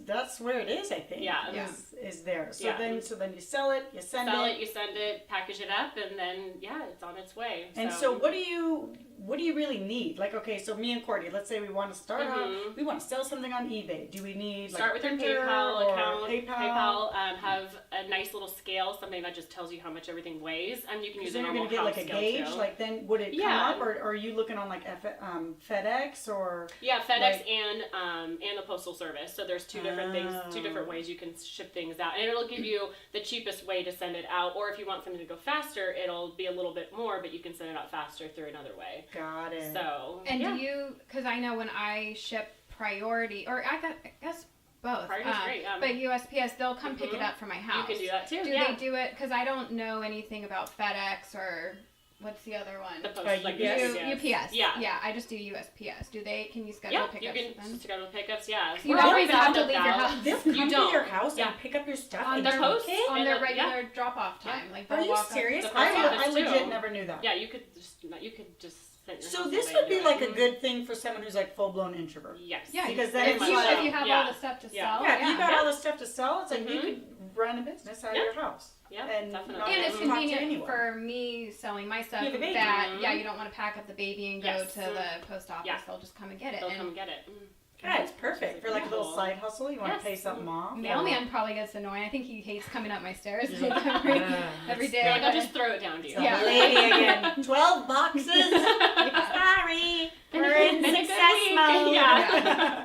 [SPEAKER 1] that's where it is. I think.
[SPEAKER 4] Yeah.
[SPEAKER 2] Yeah.
[SPEAKER 1] Is there? So
[SPEAKER 4] Yeah.
[SPEAKER 1] then you sell it, you send
[SPEAKER 4] Sell
[SPEAKER 1] it,
[SPEAKER 4] it, you send it, package it up, and then yeah, it's on its way.
[SPEAKER 1] and so what do you really need? Like, okay, so me and Courtney, let's say we want to start
[SPEAKER 4] Mhm.
[SPEAKER 1] off, we want to sell something on eBay. Do we need
[SPEAKER 4] Start
[SPEAKER 1] like
[SPEAKER 4] with your
[SPEAKER 1] printer
[SPEAKER 4] PayPal
[SPEAKER 1] or
[SPEAKER 4] account.
[SPEAKER 1] PayPal?
[SPEAKER 4] Have a nice little scale, something that just tells you how much everything weighs, and you can use
[SPEAKER 1] Because
[SPEAKER 4] a
[SPEAKER 1] then you're
[SPEAKER 4] normal
[SPEAKER 1] gonna get like
[SPEAKER 4] house
[SPEAKER 1] a
[SPEAKER 4] scale
[SPEAKER 1] gauge.
[SPEAKER 4] too.
[SPEAKER 1] Like then would it come
[SPEAKER 4] Yeah.
[SPEAKER 1] up, or are you looking on like FedEx or?
[SPEAKER 4] Yeah, FedEx
[SPEAKER 1] like-
[SPEAKER 4] and the postal service. So there's two different things, two different
[SPEAKER 1] Oh.
[SPEAKER 4] ways you can ship things out, and it'll give you the cheapest way to send it out. Or if you want something to go faster, it'll be a little bit more, but you can send it out faster through another way.
[SPEAKER 1] Got it.
[SPEAKER 4] So
[SPEAKER 2] And
[SPEAKER 4] yeah.
[SPEAKER 2] do you? Because I know when I ship Priority, or I guess both.
[SPEAKER 4] Priority's great,
[SPEAKER 2] But USPS, they'll come pick it
[SPEAKER 4] Mhm.
[SPEAKER 2] up from my house.
[SPEAKER 4] You can do that too.
[SPEAKER 2] Do
[SPEAKER 4] yeah.
[SPEAKER 2] they do it? Because I don't know anything about FedEx or what's the other one?
[SPEAKER 4] The post, like
[SPEAKER 1] UPS?
[SPEAKER 2] UPS.
[SPEAKER 4] Yeah.
[SPEAKER 2] Yeah, I just do USPS. Do they? Can you schedule
[SPEAKER 4] Yeah,
[SPEAKER 2] pickups
[SPEAKER 4] you
[SPEAKER 2] with
[SPEAKER 4] can
[SPEAKER 2] them?
[SPEAKER 4] schedule pickups. Yeah,
[SPEAKER 2] You
[SPEAKER 4] We're
[SPEAKER 2] don't
[SPEAKER 4] always
[SPEAKER 2] even have to
[SPEAKER 4] out
[SPEAKER 2] leave your
[SPEAKER 4] about-
[SPEAKER 2] house.
[SPEAKER 1] They'll come
[SPEAKER 4] You
[SPEAKER 1] to
[SPEAKER 4] don't.
[SPEAKER 1] your house
[SPEAKER 4] Yeah.
[SPEAKER 1] and pick up your stuff
[SPEAKER 2] On
[SPEAKER 1] and
[SPEAKER 4] the
[SPEAKER 1] you're
[SPEAKER 4] post?
[SPEAKER 1] okay?
[SPEAKER 2] On
[SPEAKER 4] And
[SPEAKER 2] their
[SPEAKER 4] the-
[SPEAKER 2] regular drop-off time, like
[SPEAKER 1] Are
[SPEAKER 2] they'll
[SPEAKER 1] you
[SPEAKER 2] walk up-
[SPEAKER 1] serious?
[SPEAKER 4] The
[SPEAKER 1] I
[SPEAKER 4] post office,
[SPEAKER 1] legit
[SPEAKER 4] too.
[SPEAKER 1] never knew that.
[SPEAKER 4] Yeah, you could just sit in your
[SPEAKER 1] So
[SPEAKER 4] house
[SPEAKER 1] this
[SPEAKER 4] all day
[SPEAKER 1] would
[SPEAKER 4] and
[SPEAKER 1] be
[SPEAKER 4] do
[SPEAKER 1] like
[SPEAKER 4] it.
[SPEAKER 1] a good thing for someone who's like full blown introvert.
[SPEAKER 4] Yes.
[SPEAKER 2] Yeah,
[SPEAKER 1] Because then
[SPEAKER 2] if
[SPEAKER 1] it's
[SPEAKER 2] you,
[SPEAKER 1] like-
[SPEAKER 2] if you have
[SPEAKER 4] Yeah.
[SPEAKER 2] all the stuff to
[SPEAKER 4] Yeah.
[SPEAKER 2] sell,
[SPEAKER 1] Yeah, if you got
[SPEAKER 2] yeah.
[SPEAKER 1] all the stuff to sell, it's like you
[SPEAKER 4] Mhm.
[SPEAKER 1] could run a business out
[SPEAKER 4] Yeah.
[SPEAKER 1] of your house.
[SPEAKER 4] Yeah,
[SPEAKER 1] and
[SPEAKER 4] definitely.
[SPEAKER 1] not
[SPEAKER 2] And it's
[SPEAKER 1] have to talk to
[SPEAKER 2] convenient
[SPEAKER 1] anyone.
[SPEAKER 2] for me selling my stuff
[SPEAKER 1] You have a baby.
[SPEAKER 2] that,
[SPEAKER 4] Mhm.
[SPEAKER 2] yeah, you don't want to pack up the baby and go
[SPEAKER 4] Yes.
[SPEAKER 2] to the post office.
[SPEAKER 4] Yeah.
[SPEAKER 2] They'll just come and get it.
[SPEAKER 4] They'll
[SPEAKER 2] And
[SPEAKER 4] come get it.
[SPEAKER 1] Yeah, it's perfect for like a little
[SPEAKER 4] Cool.
[SPEAKER 1] side hustle. You want
[SPEAKER 4] Yes.
[SPEAKER 1] to pay something off.
[SPEAKER 2] Mailman probably gets annoying. I think he hates coming up my stairs
[SPEAKER 1] Yeah.
[SPEAKER 2] every,
[SPEAKER 1] Yeah.
[SPEAKER 2] every day.
[SPEAKER 4] You're like, I'll just throw it down to you.
[SPEAKER 1] So
[SPEAKER 2] Yeah.
[SPEAKER 1] lady again. 12 boxes. Sorry. We're in
[SPEAKER 4] Been a good
[SPEAKER 1] success
[SPEAKER 4] week.
[SPEAKER 1] mode.
[SPEAKER 4] Yeah.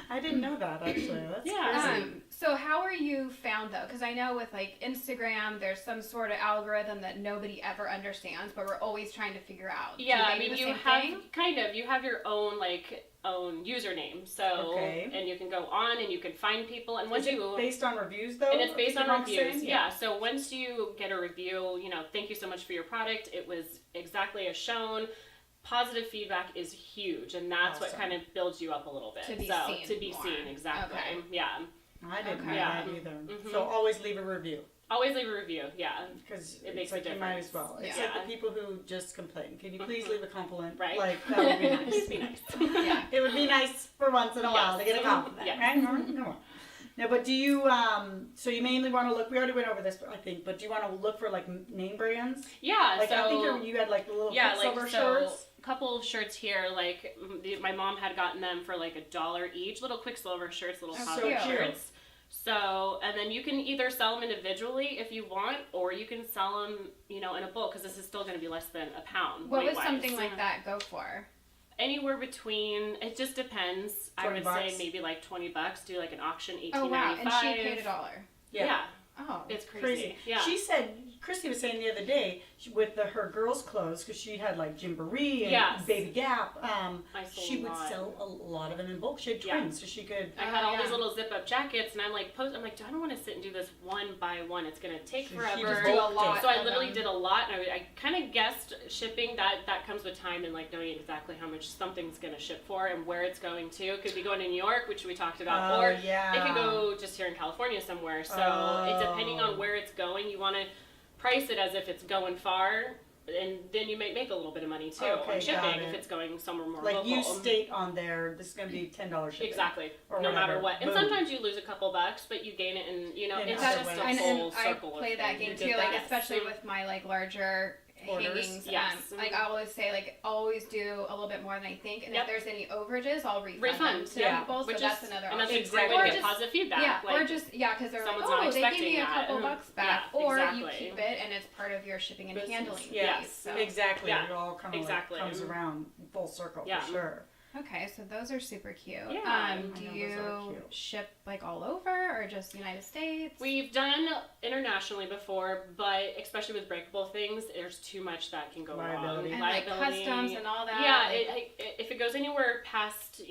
[SPEAKER 1] I didn't know that actually. That's
[SPEAKER 4] Yeah.
[SPEAKER 1] crazy.
[SPEAKER 2] So how are you found though? Because I know with like Instagram, there's some sort of algorithm that nobody ever understands, but we're always trying to figure out.
[SPEAKER 4] Yeah,
[SPEAKER 2] Do they
[SPEAKER 4] I
[SPEAKER 2] do
[SPEAKER 4] mean,
[SPEAKER 2] the
[SPEAKER 4] you
[SPEAKER 2] same
[SPEAKER 4] have
[SPEAKER 2] thing?
[SPEAKER 4] you have your own own username. So
[SPEAKER 1] Okay.
[SPEAKER 4] and you can go on and you can find people, and once
[SPEAKER 1] Is it
[SPEAKER 4] you
[SPEAKER 1] based on reviews though?
[SPEAKER 4] and it's based on
[SPEAKER 1] Am I saying?
[SPEAKER 4] reviews. Yeah. So once you get a review, thank you so much for your product. It was exactly as shown. Positive feedback is huge, and that's what
[SPEAKER 1] Awesome.
[SPEAKER 4] kind of builds you up a little bit.
[SPEAKER 2] To be seen
[SPEAKER 4] to be
[SPEAKER 2] more.
[SPEAKER 4] seen, exactly.
[SPEAKER 2] Okay.
[SPEAKER 4] Yeah.
[SPEAKER 1] I didn't know
[SPEAKER 2] Okay.
[SPEAKER 4] Yeah.
[SPEAKER 1] that either.
[SPEAKER 4] Mhm.
[SPEAKER 1] So always leave a review.
[SPEAKER 4] Always leave a review. Yeah.
[SPEAKER 1] Because
[SPEAKER 4] It makes
[SPEAKER 1] like
[SPEAKER 4] a
[SPEAKER 1] you might
[SPEAKER 4] difference.
[SPEAKER 1] as well. It's
[SPEAKER 2] Yeah.
[SPEAKER 1] like the people who just complain. Can you please
[SPEAKER 4] Mhm.
[SPEAKER 1] leave a compliment?
[SPEAKER 4] Right.
[SPEAKER 1] Like that would be nice.
[SPEAKER 4] Please be nice.
[SPEAKER 2] Yeah.
[SPEAKER 1] It would be nice for once in a while to
[SPEAKER 4] Yes.
[SPEAKER 1] get a compliment.
[SPEAKER 4] Yes.
[SPEAKER 1] Right? Come on. No, but do you? So you mainly want to look. We already went over this, I think. But do you want to look for like name brands?
[SPEAKER 4] Yeah.
[SPEAKER 1] Like
[SPEAKER 4] so
[SPEAKER 1] I think you had like the little
[SPEAKER 4] yeah, like
[SPEAKER 1] Quicksilver
[SPEAKER 4] so.
[SPEAKER 1] shirts.
[SPEAKER 4] A couple of shirts here, like my mom had gotten them for like $1 each. Little Quicksilver shirts, little
[SPEAKER 1] Oh,
[SPEAKER 4] positive
[SPEAKER 1] so cute.
[SPEAKER 4] shirts. So, and then you can either sell them individually if you want, or you can sell them, in a bulk, because this is still going to be less than a pound.
[SPEAKER 2] What would
[SPEAKER 4] weight-wise.
[SPEAKER 2] something like that go for?
[SPEAKER 4] Anywhere between, it just depends. I would
[SPEAKER 1] $20.
[SPEAKER 4] say maybe like $20. Do like an auction, $18.95.
[SPEAKER 2] Oh wow! And she paid $1.
[SPEAKER 4] Yeah.
[SPEAKER 2] Oh.
[SPEAKER 4] It's crazy.
[SPEAKER 1] Crazy.
[SPEAKER 4] Yeah.
[SPEAKER 1] She said, Christy was saying the other day, with her girls' clothes, because she had like Gymboree and
[SPEAKER 4] Yes.
[SPEAKER 1] Baby Gap,
[SPEAKER 4] I sold
[SPEAKER 1] she
[SPEAKER 4] a
[SPEAKER 1] would
[SPEAKER 4] lot.
[SPEAKER 1] sell a lot of them in bulk. She had
[SPEAKER 4] Yeah.
[SPEAKER 1] twins, so she could.
[SPEAKER 4] I had all
[SPEAKER 2] yeah.
[SPEAKER 4] these little zip up jackets, and I'm like, I don't want to sit and do this one by one. It's gonna take
[SPEAKER 1] She
[SPEAKER 4] forever.
[SPEAKER 1] just
[SPEAKER 2] Do a
[SPEAKER 1] bulked it.
[SPEAKER 2] lot.
[SPEAKER 4] So I
[SPEAKER 2] of
[SPEAKER 4] literally
[SPEAKER 2] them.
[SPEAKER 4] did a lot, and I kind of guessed shipping. That comes with time and like knowing exactly how much something's gonna ship for and where it's going to. It could be going to New York, which we talked about,
[SPEAKER 1] Oh,
[SPEAKER 4] or
[SPEAKER 1] yeah.
[SPEAKER 4] it could go just here in California somewhere. So
[SPEAKER 1] Oh.
[SPEAKER 4] it depending on where it's going. going, you want to price it as if it's going far, and then you might make a little bit of money too
[SPEAKER 1] Okay,
[SPEAKER 4] on shipping
[SPEAKER 1] got
[SPEAKER 4] if
[SPEAKER 1] it.
[SPEAKER 4] it's going somewhere more
[SPEAKER 1] Like
[SPEAKER 4] local.
[SPEAKER 1] you state on there, this is going to be $10 shipping.
[SPEAKER 4] Exactly.
[SPEAKER 1] Or
[SPEAKER 4] no
[SPEAKER 1] whatever.
[SPEAKER 4] matter what. And
[SPEAKER 1] Boom.
[SPEAKER 4] sometimes you lose a couple bucks, but you gain it, and you know,
[SPEAKER 1] In
[SPEAKER 4] it's
[SPEAKER 1] other
[SPEAKER 4] just
[SPEAKER 1] ways.
[SPEAKER 4] a
[SPEAKER 2] and
[SPEAKER 4] full circle
[SPEAKER 2] I play
[SPEAKER 4] of
[SPEAKER 2] that
[SPEAKER 4] things.
[SPEAKER 2] game
[SPEAKER 1] You
[SPEAKER 2] too,
[SPEAKER 1] did
[SPEAKER 2] like
[SPEAKER 1] that?
[SPEAKER 2] especially with my like larger
[SPEAKER 1] Orders?
[SPEAKER 2] hangings.
[SPEAKER 4] Yes.
[SPEAKER 2] Like I always say, like always do a little bit more than I think, and
[SPEAKER 4] Yep.
[SPEAKER 2] if there's any overages, I'll refund them
[SPEAKER 4] Refund,
[SPEAKER 2] to
[SPEAKER 1] yeah.
[SPEAKER 2] people. So
[SPEAKER 4] Which
[SPEAKER 2] that's
[SPEAKER 4] is,
[SPEAKER 2] another
[SPEAKER 4] and that's
[SPEAKER 2] option.
[SPEAKER 4] a great
[SPEAKER 1] Exactly.
[SPEAKER 4] way
[SPEAKER 2] Or
[SPEAKER 4] to get
[SPEAKER 2] just-
[SPEAKER 4] positive feedback.
[SPEAKER 2] Yeah,
[SPEAKER 4] like,
[SPEAKER 2] or just because they're like,
[SPEAKER 4] someone's not
[SPEAKER 2] oh, they give
[SPEAKER 4] expecting
[SPEAKER 2] me a
[SPEAKER 4] that.
[SPEAKER 2] couple bucks back,
[SPEAKER 4] Yeah,
[SPEAKER 2] or
[SPEAKER 4] exactly.
[SPEAKER 2] you keep it and it's part of your shipping and
[SPEAKER 1] Business.
[SPEAKER 2] handling fees.
[SPEAKER 1] Yes,
[SPEAKER 2] So.
[SPEAKER 1] exactly.
[SPEAKER 4] Yeah,
[SPEAKER 1] It all kind of
[SPEAKER 4] exactly.
[SPEAKER 1] like comes around full circle
[SPEAKER 4] Yeah.
[SPEAKER 1] for sure.
[SPEAKER 2] Okay, so those are super cute.
[SPEAKER 4] Yeah,
[SPEAKER 2] Do
[SPEAKER 1] I know those are
[SPEAKER 2] you
[SPEAKER 1] cute.
[SPEAKER 2] ship like all over or just United States?
[SPEAKER 4] We've done internationally before, but especially with breakable things, there's too much that can go
[SPEAKER 1] Liability.
[SPEAKER 4] wrong.
[SPEAKER 2] and like customs and all that.
[SPEAKER 4] Yeah,
[SPEAKER 2] like-
[SPEAKER 4] if it goes anywhere past,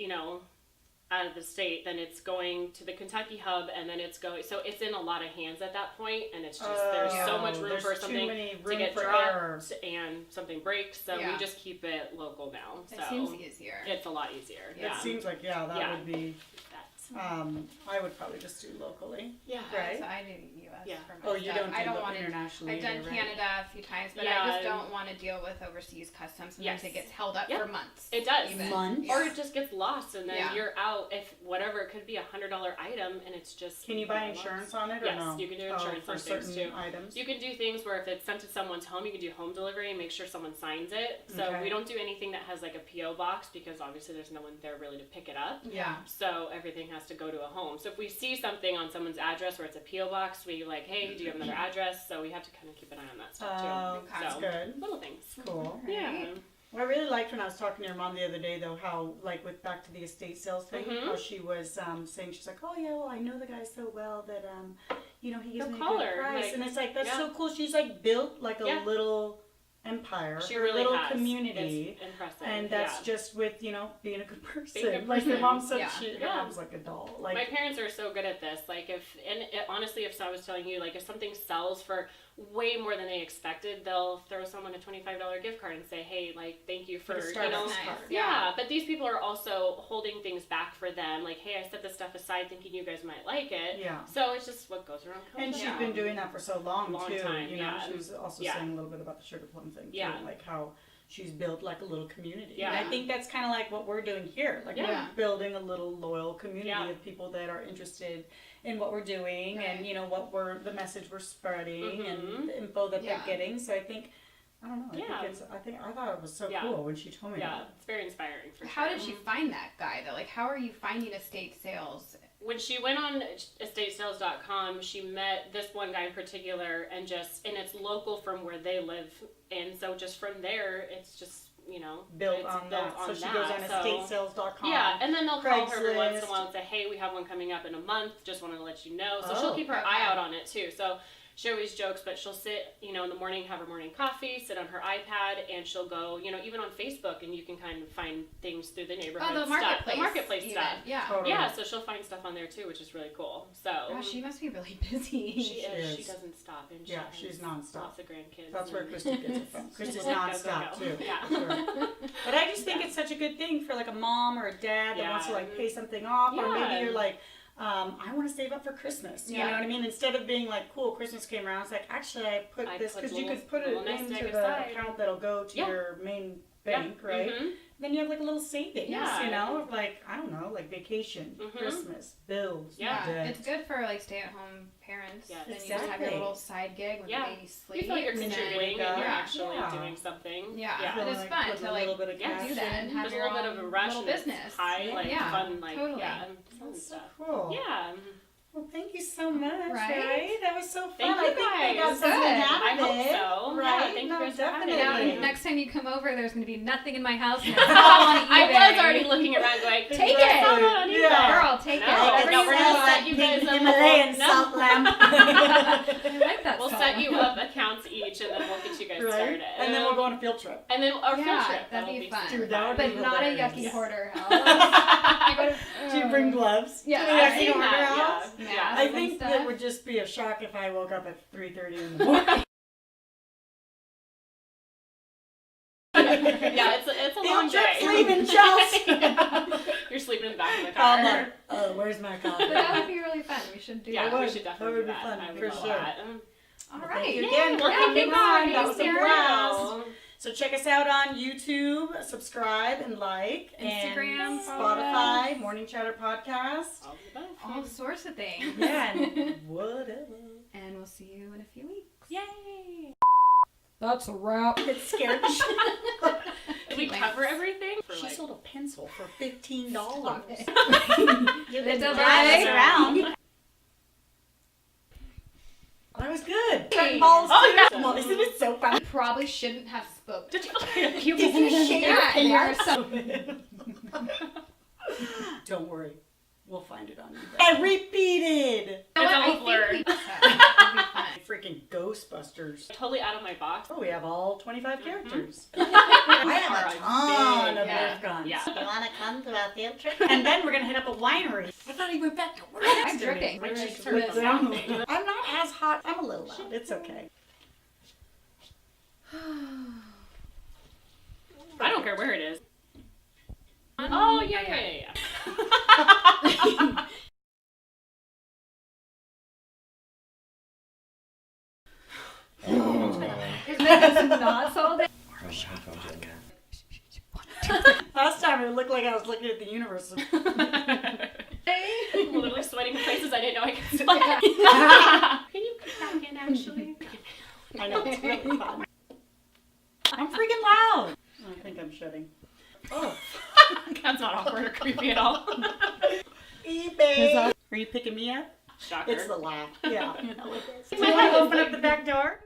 [SPEAKER 4] out of the state, then it's going to the Kentucky hub, and then it's going. So it's in a lot of hands at that point, and it's just there's so much room
[SPEAKER 1] There's
[SPEAKER 4] for
[SPEAKER 1] too
[SPEAKER 4] something
[SPEAKER 1] many
[SPEAKER 4] to
[SPEAKER 1] room
[SPEAKER 4] get
[SPEAKER 1] for
[SPEAKER 4] dropped
[SPEAKER 1] error.
[SPEAKER 4] and something breaks. So
[SPEAKER 2] Yeah.
[SPEAKER 4] we just keep it local now.
[SPEAKER 2] it
[SPEAKER 4] So
[SPEAKER 2] seems easier.
[SPEAKER 4] it's a lot easier.
[SPEAKER 1] It
[SPEAKER 4] Yeah.
[SPEAKER 1] seems like, that
[SPEAKER 4] Yeah.
[SPEAKER 1] would be,
[SPEAKER 4] That's,
[SPEAKER 1] I would probably just do locally.
[SPEAKER 4] yeah.
[SPEAKER 1] Right.
[SPEAKER 2] So I do U.S.
[SPEAKER 4] Yeah.
[SPEAKER 2] for my
[SPEAKER 1] Oh, you
[SPEAKER 2] stuff.
[SPEAKER 1] don't do
[SPEAKER 2] I don't want to.
[SPEAKER 1] internationally
[SPEAKER 2] I've done
[SPEAKER 1] either, right?
[SPEAKER 2] Canada a few times, but
[SPEAKER 4] Yeah,
[SPEAKER 2] I just
[SPEAKER 4] and-
[SPEAKER 2] don't want to deal with overseas customs. Sometimes
[SPEAKER 4] Yes.
[SPEAKER 2] it gets held up
[SPEAKER 4] Yep.
[SPEAKER 2] for months.
[SPEAKER 4] It does.
[SPEAKER 2] even.
[SPEAKER 1] Months?
[SPEAKER 4] Or it just gets lost, and then
[SPEAKER 2] Yeah.
[SPEAKER 4] you're out. If whatever, it could be $100 item, and it's just.
[SPEAKER 1] Can you buy
[SPEAKER 4] lost.
[SPEAKER 1] insurance on it or
[SPEAKER 4] Yes,
[SPEAKER 1] no?
[SPEAKER 4] you can do
[SPEAKER 1] Oh,
[SPEAKER 4] insurance
[SPEAKER 1] for
[SPEAKER 4] on things
[SPEAKER 1] certain
[SPEAKER 4] too.
[SPEAKER 1] items.
[SPEAKER 4] You can do things where if it's sent to someone's home, you can do home delivery and make sure someone signs it. So
[SPEAKER 1] Okay.
[SPEAKER 4] we don't do anything that has like a PO box because obviously there's no one there really to pick it up.
[SPEAKER 1] Yeah.
[SPEAKER 4] So everything has to go to a home. So if we see something on someone's address where it's a PO box, we like, hey, do you have another address? So we have to kind of keep an eye on that stuff too.
[SPEAKER 1] Oh, that's
[SPEAKER 4] So,
[SPEAKER 1] good.
[SPEAKER 4] Little things.
[SPEAKER 1] Cool.
[SPEAKER 4] Yeah.
[SPEAKER 1] Well, I really liked when I was talking to your mom the other day, though, how, like, with back to the estate sales thing,
[SPEAKER 4] Mhm.
[SPEAKER 1] how she was saying, she's like, oh, yeah, well, I know the guy so well that, he gives
[SPEAKER 4] He'll
[SPEAKER 1] me a
[SPEAKER 4] call
[SPEAKER 1] good
[SPEAKER 4] her,
[SPEAKER 1] price.
[SPEAKER 4] like,
[SPEAKER 1] And it's like, that's
[SPEAKER 4] yeah.
[SPEAKER 1] so cool. She's, like, built, like, a
[SPEAKER 4] Yeah.
[SPEAKER 1] little empire,
[SPEAKER 4] She
[SPEAKER 1] her
[SPEAKER 4] really
[SPEAKER 1] little
[SPEAKER 4] has.
[SPEAKER 1] community.
[SPEAKER 4] It's impressive.
[SPEAKER 1] And that's
[SPEAKER 4] yeah.
[SPEAKER 1] just with, being a good person.
[SPEAKER 4] Being a good
[SPEAKER 1] Like your
[SPEAKER 4] person.
[SPEAKER 1] mom said,
[SPEAKER 2] Yeah.
[SPEAKER 1] her
[SPEAKER 4] Yeah.
[SPEAKER 1] mom's like a doll. Like,
[SPEAKER 4] My parents are so good at this. Like honestly, if I was telling you, like if something sells for way more than they expected, they'll throw someone a $25 gift card and say, hey, like thank you for
[SPEAKER 1] the Starbucks
[SPEAKER 2] Nice.
[SPEAKER 1] card.
[SPEAKER 4] Yeah, but these people are also holding things back for them. Like, hey, I set this stuff aside thinking you guys might like it.
[SPEAKER 1] Yeah.
[SPEAKER 4] So it's just what goes around comes
[SPEAKER 1] And she's
[SPEAKER 4] around.
[SPEAKER 1] been doing that for so long,
[SPEAKER 4] Long
[SPEAKER 1] too.
[SPEAKER 4] time, yeah.
[SPEAKER 1] She was also
[SPEAKER 4] Yeah.
[SPEAKER 1] saying a little bit about the sugar plum thing, too.
[SPEAKER 4] Yeah.
[SPEAKER 1] Like how she's built like a little community.
[SPEAKER 4] Yeah.
[SPEAKER 1] And I think that's kind of like what we're doing here. Like
[SPEAKER 2] Yeah.
[SPEAKER 1] we're building a little loyal community
[SPEAKER 4] Yeah.
[SPEAKER 1] of people that are interested in what we're doing
[SPEAKER 2] Right.
[SPEAKER 1] and, the message we're spreading
[SPEAKER 4] Mhm.
[SPEAKER 1] and the info that
[SPEAKER 2] Yeah.
[SPEAKER 1] they're getting. So I think, I don't know,
[SPEAKER 4] Yeah.
[SPEAKER 1] I thought it was so
[SPEAKER 4] Yeah.
[SPEAKER 1] cool when she told me
[SPEAKER 4] Yeah,
[SPEAKER 1] that.
[SPEAKER 4] it's very inspiring for
[SPEAKER 2] How
[SPEAKER 4] sure.
[SPEAKER 2] did she find that guy though? Like, how are you finding estate sales?
[SPEAKER 4] When she went on estatesales.com, she met this one guy in particular, and it's local from where they live, and so just from there, it's just
[SPEAKER 1] Built
[SPEAKER 4] it's
[SPEAKER 1] on
[SPEAKER 4] built
[SPEAKER 1] that.
[SPEAKER 4] on
[SPEAKER 1] So she
[SPEAKER 4] that,
[SPEAKER 1] goes on
[SPEAKER 4] so-
[SPEAKER 1] estatesales.com.
[SPEAKER 4] Yeah, and then they'll call her every once in
[SPEAKER 1] Craigslist.
[SPEAKER 4] a while and say, hey, we have one coming up in a month, just want to let you know. So
[SPEAKER 1] Oh,
[SPEAKER 4] she'll keep her
[SPEAKER 2] okay.
[SPEAKER 4] eye out on it too. So she always jokes, but she'll sit, in the morning, have her morning coffee, sit on her iPad, and she'll go, even on Facebook, and you can kind of find things through the neighborhood
[SPEAKER 2] Oh, the
[SPEAKER 4] stuff.
[SPEAKER 2] marketplace.
[SPEAKER 4] The marketplace
[SPEAKER 2] even.
[SPEAKER 4] stuff.
[SPEAKER 2] Yeah.
[SPEAKER 1] Totally.
[SPEAKER 4] Yeah, so she'll find stuff on there too, which is really cool. So
[SPEAKER 2] Gosh, she must be really busy.
[SPEAKER 4] she is. She
[SPEAKER 1] is.
[SPEAKER 4] doesn't stop, and
[SPEAKER 1] Yeah,
[SPEAKER 4] she
[SPEAKER 1] she's
[SPEAKER 4] has
[SPEAKER 1] nonstop.
[SPEAKER 4] lots of grandkids.
[SPEAKER 1] That's where
[SPEAKER 4] and-
[SPEAKER 1] Christy gets it from. Christy's
[SPEAKER 4] Go, go,
[SPEAKER 1] nonstop,
[SPEAKER 4] go.
[SPEAKER 1] too.
[SPEAKER 4] Yeah.
[SPEAKER 1] Sure. But I just think
[SPEAKER 4] Yeah.
[SPEAKER 1] it's such a good thing for like a mom or a dad that
[SPEAKER 4] Yeah.
[SPEAKER 1] wants to like pay something off, or
[SPEAKER 4] Yeah.
[SPEAKER 1] maybe you're like, I want to save up for Christmas. You
[SPEAKER 2] Yeah.
[SPEAKER 1] know what I mean? Instead of being like, cool, Christmas came around, it's like, actually, I put
[SPEAKER 4] I
[SPEAKER 1] this
[SPEAKER 4] put
[SPEAKER 1] because
[SPEAKER 4] a
[SPEAKER 1] you
[SPEAKER 4] little-
[SPEAKER 1] could put it
[SPEAKER 4] little nest
[SPEAKER 1] into
[SPEAKER 4] egg
[SPEAKER 1] the
[SPEAKER 4] aside.
[SPEAKER 1] account that'll go to
[SPEAKER 4] Yeah.
[SPEAKER 1] your main
[SPEAKER 4] Yeah.
[SPEAKER 1] bank, right?
[SPEAKER 4] Mhm.
[SPEAKER 1] Then you have like a little savings.
[SPEAKER 4] Yeah.
[SPEAKER 1] You know, of like I don't know, like vacation,
[SPEAKER 4] Mhm.
[SPEAKER 1] Christmas, bills,
[SPEAKER 4] Yeah.
[SPEAKER 1] debt.
[SPEAKER 2] It's good for like stay-at-home parents.
[SPEAKER 4] Yes.
[SPEAKER 2] Then you just have your
[SPEAKER 1] Exactly.
[SPEAKER 2] little side gig when
[SPEAKER 4] Yeah.
[SPEAKER 2] the baby
[SPEAKER 4] You
[SPEAKER 2] sleeps.
[SPEAKER 4] feel like you're
[SPEAKER 2] and then-
[SPEAKER 4] contributing,
[SPEAKER 1] Yeah.
[SPEAKER 4] and you're actually
[SPEAKER 1] Yeah.
[SPEAKER 4] doing something.
[SPEAKER 2] Yeah.
[SPEAKER 4] Yeah.
[SPEAKER 2] But it's
[SPEAKER 1] Like,
[SPEAKER 2] fun
[SPEAKER 1] put
[SPEAKER 2] to
[SPEAKER 1] a
[SPEAKER 2] like
[SPEAKER 1] little bit of
[SPEAKER 2] do
[SPEAKER 1] cash
[SPEAKER 2] that and
[SPEAKER 1] in.
[SPEAKER 2] have
[SPEAKER 4] There's a
[SPEAKER 2] your
[SPEAKER 4] little bit of a
[SPEAKER 2] own
[SPEAKER 4] rush
[SPEAKER 2] little
[SPEAKER 4] and it's
[SPEAKER 2] business.
[SPEAKER 4] high, like
[SPEAKER 2] Yeah.
[SPEAKER 4] fun, like
[SPEAKER 2] Totally.
[SPEAKER 4] fun
[SPEAKER 1] That's so
[SPEAKER 4] stuff.
[SPEAKER 1] cool.
[SPEAKER 4] Yeah.
[SPEAKER 1] Well, thank you so much,
[SPEAKER 2] Right?
[SPEAKER 1] right? That was so fun.
[SPEAKER 4] Thank
[SPEAKER 1] I
[SPEAKER 4] you
[SPEAKER 1] think they got
[SPEAKER 4] guys.
[SPEAKER 1] something
[SPEAKER 2] Good.
[SPEAKER 1] out of
[SPEAKER 4] I hope
[SPEAKER 1] it,
[SPEAKER 4] so.
[SPEAKER 1] Right?
[SPEAKER 4] Yeah, thank you
[SPEAKER 1] No,
[SPEAKER 4] guys for having me.
[SPEAKER 1] definitely.
[SPEAKER 2] Yeah, next time you come over, there's gonna be nothing in my house. And it's all on eBay.
[SPEAKER 4] I was already looking around going,
[SPEAKER 2] Take
[SPEAKER 4] "There's
[SPEAKER 2] it.
[SPEAKER 4] some on eBay."
[SPEAKER 1] Yeah.
[SPEAKER 2] Girl, take
[SPEAKER 4] No,
[SPEAKER 2] it.
[SPEAKER 4] no,
[SPEAKER 2] Every
[SPEAKER 4] we're gonna
[SPEAKER 2] sale.
[SPEAKER 4] set you guys up.
[SPEAKER 1] Himalayan
[SPEAKER 4] No.
[SPEAKER 1] salt lamp.
[SPEAKER 2] I like that
[SPEAKER 4] We'll
[SPEAKER 2] song.
[SPEAKER 4] set you up accounts each, and then we'll get you guys
[SPEAKER 1] Right?
[SPEAKER 4] started.
[SPEAKER 1] And then we'll go on a field trip.
[SPEAKER 4] And then our field
[SPEAKER 2] Yeah,
[SPEAKER 4] trip.
[SPEAKER 2] that'd
[SPEAKER 4] That'll
[SPEAKER 2] be fun.
[SPEAKER 1] Dude, that would be
[SPEAKER 2] But not a
[SPEAKER 1] hilarious.
[SPEAKER 2] yucky
[SPEAKER 4] Yes.
[SPEAKER 2] hoarder house.
[SPEAKER 1] Do you bring gloves?
[SPEAKER 2] Yeah,
[SPEAKER 1] to the
[SPEAKER 2] I've
[SPEAKER 1] yucky
[SPEAKER 4] seen
[SPEAKER 1] hoarder
[SPEAKER 4] that,
[SPEAKER 1] house?
[SPEAKER 4] yeah.
[SPEAKER 2] Yeah.
[SPEAKER 1] I
[SPEAKER 2] and
[SPEAKER 1] think
[SPEAKER 2] stuff.
[SPEAKER 1] that would just be a shock if I woke up at 3:30 in the morning.
[SPEAKER 4] Yeah, it's a long
[SPEAKER 1] Field trip's
[SPEAKER 4] day.
[SPEAKER 1] leaving, Chelsea.
[SPEAKER 4] Yeah. You're sleeping in the back of the car.
[SPEAKER 1] I'm like, oh, where's my
[SPEAKER 2] But
[SPEAKER 1] coffee?
[SPEAKER 2] that would be really fun. We should do
[SPEAKER 4] Yeah,
[SPEAKER 2] that.
[SPEAKER 4] we
[SPEAKER 1] would.
[SPEAKER 4] should
[SPEAKER 1] That
[SPEAKER 4] definitely
[SPEAKER 1] would
[SPEAKER 4] do
[SPEAKER 1] be
[SPEAKER 4] that.
[SPEAKER 1] fun,
[SPEAKER 4] I would
[SPEAKER 1] for
[SPEAKER 4] love
[SPEAKER 1] sure.
[SPEAKER 4] that.
[SPEAKER 2] All
[SPEAKER 1] Well,
[SPEAKER 2] right.
[SPEAKER 1] thank you again for
[SPEAKER 2] Yeah,
[SPEAKER 1] coming
[SPEAKER 2] thanks,
[SPEAKER 1] on. That was a
[SPEAKER 2] Sarah.
[SPEAKER 1] blast. So check us out on YouTube, subscribe and like,
[SPEAKER 2] Instagram,
[SPEAKER 1] and
[SPEAKER 2] follow
[SPEAKER 1] Spotify, Morning Chatter Podcast.
[SPEAKER 4] All the above.
[SPEAKER 2] All sorts of things.
[SPEAKER 1] Yeah, and whatever.
[SPEAKER 2] And we'll see you in a few weeks.
[SPEAKER 4] Yay!
[SPEAKER 1] That's a wrap. Get scared.
[SPEAKER 4] Did we cover everything? For
[SPEAKER 1] She
[SPEAKER 4] like,
[SPEAKER 1] sold a pencil for $15.
[SPEAKER 2] Stop it.
[SPEAKER 1] You
[SPEAKER 2] It's
[SPEAKER 1] can
[SPEAKER 2] a
[SPEAKER 1] drive us
[SPEAKER 2] lie.
[SPEAKER 1] around. That was good.
[SPEAKER 2] Hey.
[SPEAKER 1] Balls
[SPEAKER 4] Oh,
[SPEAKER 1] too.
[SPEAKER 4] yeah.
[SPEAKER 1] Well, isn't it so fun?
[SPEAKER 2] Probably shouldn't have spoken.
[SPEAKER 4] did you look at a pupil?
[SPEAKER 1] Did you shave
[SPEAKER 2] Yeah,
[SPEAKER 1] your
[SPEAKER 2] there are
[SPEAKER 1] pants? Don't worry. We'll find it on eBay. And repeated.
[SPEAKER 2] You know
[SPEAKER 4] It's
[SPEAKER 2] what?
[SPEAKER 4] all
[SPEAKER 2] I think
[SPEAKER 4] blurred.
[SPEAKER 2] we- It'll be fun.
[SPEAKER 1] Freaking Ghostbusters.
[SPEAKER 4] Totally out of my box.
[SPEAKER 1] Oh, we have all 25 characters.
[SPEAKER 4] I
[SPEAKER 1] I have a ton of
[SPEAKER 2] yeah.
[SPEAKER 1] Nerf guns.
[SPEAKER 4] Yeah.
[SPEAKER 1] You want to come to our field trip? And then we're going to hit up a winery. I thought he went back to work.
[SPEAKER 2] I'm dripping.
[SPEAKER 4] My
[SPEAKER 1] We're
[SPEAKER 4] cheeks
[SPEAKER 1] gonna
[SPEAKER 4] hurt
[SPEAKER 1] put
[SPEAKER 4] from
[SPEAKER 1] them-
[SPEAKER 4] laughing.
[SPEAKER 1] I'm not as hot. I'm a little loud. It's okay.
[SPEAKER 4] I don't care where it is. Oh, yeah.
[SPEAKER 2] Is this not sold?
[SPEAKER 1] Last time it looked like I was looking at the universe.
[SPEAKER 4] I'm literally sweating in places I didn't know I could sweat. Can you put that in, actually?
[SPEAKER 1] I know, it's really fun. I'm freaking loud. I think I'm shutting. Oh.
[SPEAKER 4] That's not awkward or creepy at all.
[SPEAKER 1] eBay. Are you picking me up?
[SPEAKER 4] Shocker.
[SPEAKER 1] It's the laugh. Yeah. You know it is. Do you want to open up the back door?